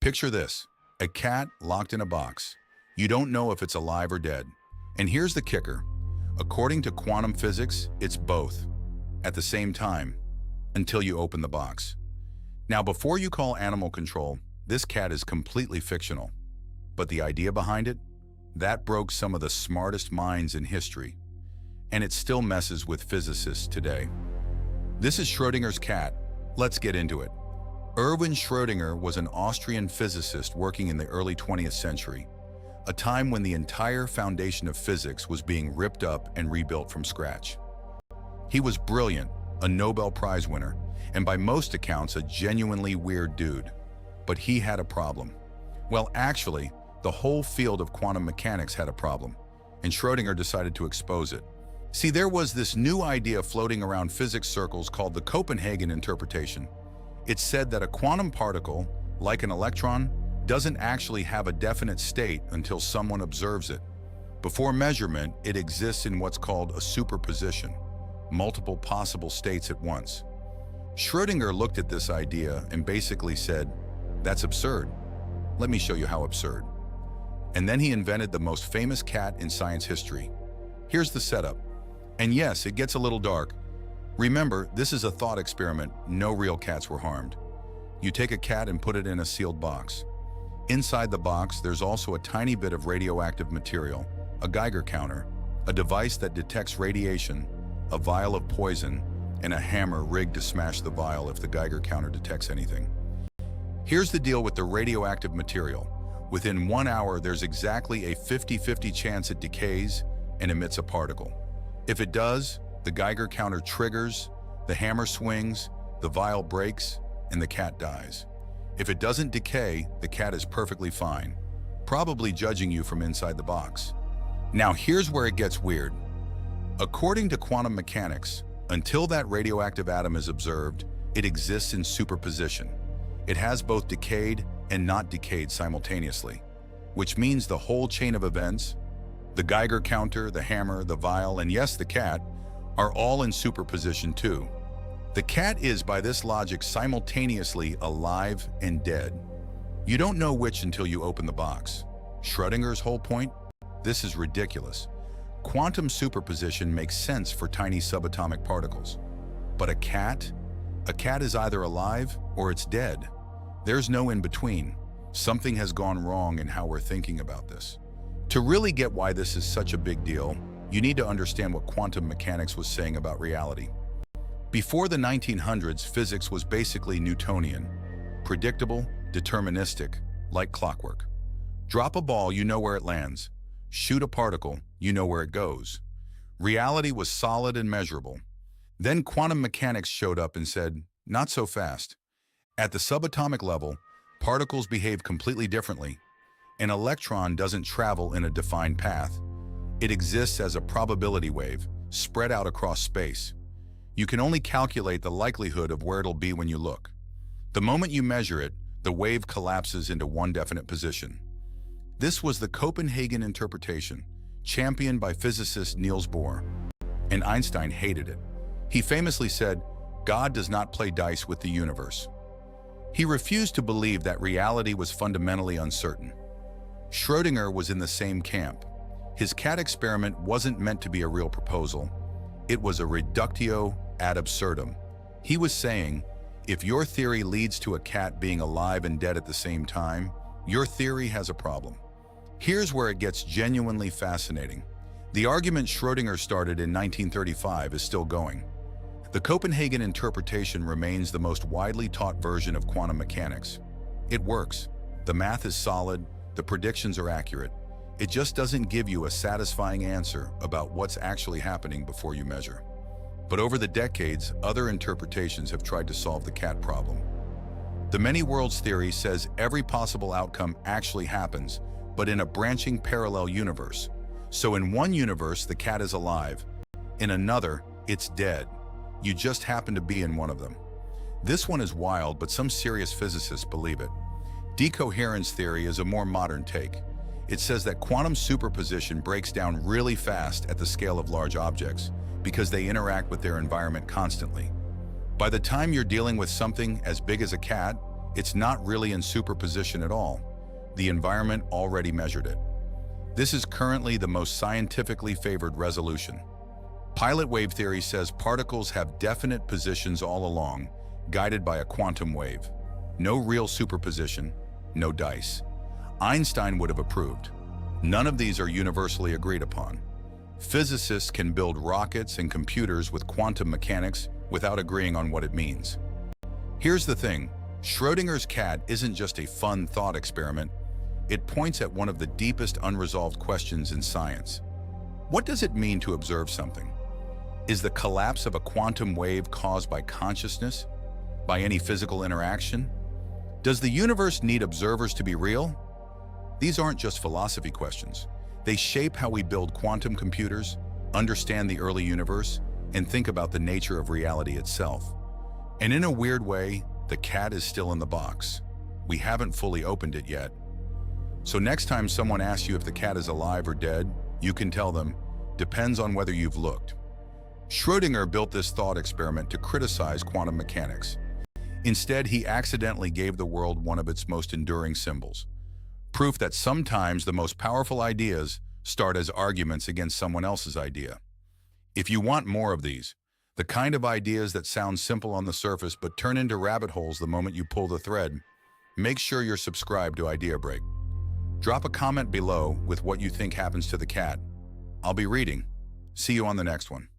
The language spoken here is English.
Picture this, a cat locked in a box. You don't know if it's alive or dead. And here's the kicker. According to quantum physics, it's both at the same time until you open the box. Now, before you call animal control, this cat is completely fictional. But the idea behind it? That broke some of the smartest minds in history. And it still messes with physicists today. This is Schrödinger's cat. Let's get into it. Erwin Schrödinger was an Austrian physicist working in the early 20th century, a time when the entire foundation of physics was being ripped up and rebuilt from scratch. He was brilliant, a Nobel Prize winner, and by most accounts a genuinely weird dude. But he had a problem. Well, actually, the whole field of quantum mechanics had a problem, and Schrödinger decided to expose it. See, there was this new idea floating around physics circles called the Copenhagen Interpretation. It said that a quantum particle, like an electron, doesn't actually have a definite state until someone observes it. Before measurement, it exists in what's called a superposition, multiple possible states at once. Schrödinger looked at this idea and basically said, "That's absurd. Let me show you how absurd." And then he invented the most famous cat in science history. Here's the setup. And yes, it gets a little dark. Remember, this is a thought experiment. No real cats were harmed. You take a cat and put it in a sealed box. Inside the box, there's also a tiny bit of radioactive material, a Geiger counter, a device that detects radiation, a vial of poison, and a hammer rigged to smash the vial if the Geiger counter detects anything. Here's the deal with the radioactive material. Within 1 hour, there's exactly a 50-50 chance it decays and emits a particle. If it does, the Geiger counter triggers, the hammer swings, the vial breaks, and the cat dies. If it doesn't decay, the cat is perfectly fine, probably judging you from inside the box. Now here's where it gets weird. According to quantum mechanics, until that radioactive atom is observed, it exists in superposition. It has both decayed and not decayed simultaneously, which means the whole chain of events, the Geiger counter, the hammer, the vial, and yes, the cat, are all in superposition too. The cat is, by this logic, simultaneously alive and dead. You don't know which until you open the box. Schrödinger's whole point? This is ridiculous. Quantum superposition makes sense for tiny subatomic particles. But a cat? A cat is either alive or it's dead. There's no in between. Something has gone wrong in how we're thinking about this. To really get why this is such a big deal, you need to understand what quantum mechanics was saying about reality. Before the 1900s, physics was basically Newtonian, predictable, deterministic, like clockwork. Drop a ball, you know where it lands. Shoot a particle, you know where it goes. Reality was solid and measurable. Then quantum mechanics showed up and said, not so fast. At the subatomic level, particles behave completely differently. An electron doesn't travel in a defined path. It exists as a probability wave, spread out across space. You can only calculate the likelihood of where it'll be when you look. The moment you measure it, the wave collapses into one definite position. This was the Copenhagen Interpretation, championed by physicist Niels Bohr. And Einstein hated it. He famously said, "God does not play dice with the universe." He refused to believe that reality was fundamentally uncertain. Schrödinger was in the same camp. His cat experiment wasn't meant to be a real proposal. It was a reductio ad absurdum. He was saying, if your theory leads to a cat being alive and dead at the same time, your theory has a problem. Here's where it gets genuinely fascinating. The argument Schrödinger started in 1935 is still going. The Copenhagen Interpretation remains the most widely taught version of quantum mechanics. It works. The math is solid. The predictions are accurate. It just doesn't give you a satisfying answer about what's actually happening before you measure. But over the decades, other interpretations have tried to solve the cat problem. The many worlds theory says every possible outcome actually happens, but in a branching parallel universe. So in one universe, the cat is alive. In another, it's dead. You just happen to be in one of them. This one is wild, but some serious physicists believe it. Decoherence theory is a more modern take. It says that quantum superposition breaks down really fast at the scale of large objects because they interact with their environment constantly. By the time you're dealing with something as big as a cat, It's not really in superposition at all. The environment already measured it. This is currently the most scientifically favored resolution. Pilot wave theory says particles have definite positions all along, guided by a quantum wave. No real superposition, no dice. Einstein would have approved. None of these are universally agreed upon. Physicists can build rockets and computers with quantum mechanics without agreeing on what it means. Here's the thing, Schrödinger's cat isn't just a fun thought experiment. It points at one of the deepest unresolved questions in science. What does it mean to observe something? Is the collapse of a quantum wave caused by consciousness? By any physical interaction? Does the universe need observers to be real? These aren't just philosophy questions. They shape how we build quantum computers, understand the early universe, and think about the nature of reality itself. And in a weird way, the cat is still in the box. We haven't fully opened it yet. So next time someone asks you if the cat is alive or dead, you can tell them, depends on whether you've looked. Schrödinger built this thought experiment to criticize quantum mechanics. Instead, he accidentally gave the world one of its most enduring symbols. Proof that sometimes the most powerful ideas start as arguments against someone else's idea. If you want more of these, the kind of ideas that sound simple on the surface but turn into rabbit holes the moment you pull the thread, make sure you're subscribed to Idea Break. Drop a comment below with what you think happens to the cat. I'll be reading. See you on the next one.